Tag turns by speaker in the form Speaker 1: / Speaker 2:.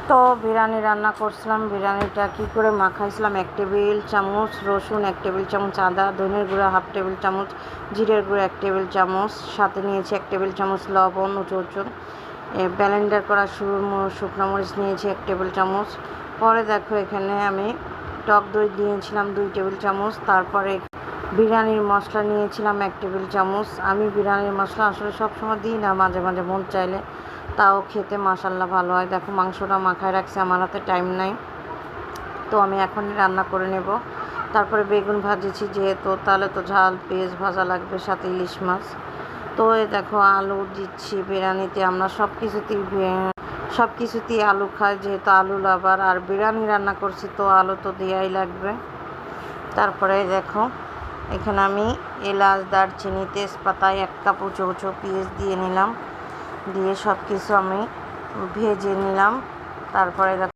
Speaker 1: তো বিরিয়ানি রান্না করছিলাম। বিরিয়ানিটা কী করে মাখাইছিলাম, 1 টেবিল চামচ রসুন, 1 টেবিল চামচ আদা, ধনের গুঁড়া 1/2 টেবিল চামচ, জিরের গুঁড়া 1 টেবিল চামচ, সাথে নিয়েছি 1 টেবিল চামচ লবণ ও চুন, ব্লেন্ডার করা শুকনো মরিচ নিয়েছি 1 টেবিল চামচ। পরে দেখো এখানে আমি টক দই দিয়েছিলাম 2 টেবিল চামচ। তারপরে বিরিয়ানির মশলা নিয়েছিলাম 1 টেবিল চামচ। আমি বিরিয়ানির মশলা আসলে সবসময় দিই না, মাঝে মাঝে মন চাইলে, তাও খেতে মাশাআল্লাহ ভালো হয়। দেখো মাংসটা মাখায় রাখছি, আমার হাতে টাইম নাই, তো আমি এখনই রান্না করে নেব। তারপরে বেগুন ভাজেছি যেহেতু, তাহলে তো ঝাল পেঁয়াজ ভাজা লাগবে, সাথে ইলিশ মাছ। তো এই দেখো আলু দিচ্ছি বিরিয়ানিতে। আমরা সব কিছুতেই আলু খাই, যেহেতু আলু লাভার, আর বিরিয়ানি রান্না করছি তো আলু তো দেওয়াই লাগবে। তারপরে দেখো এখানে আমি এলাচ, দারচিনি, তেজপাতা, 1 কাপ উঁচু উঁচু পেঁয়াজ দিয়ে নিলাম, দিয়ে সব কিছু আমি ভেজে নিলাম। তারপরে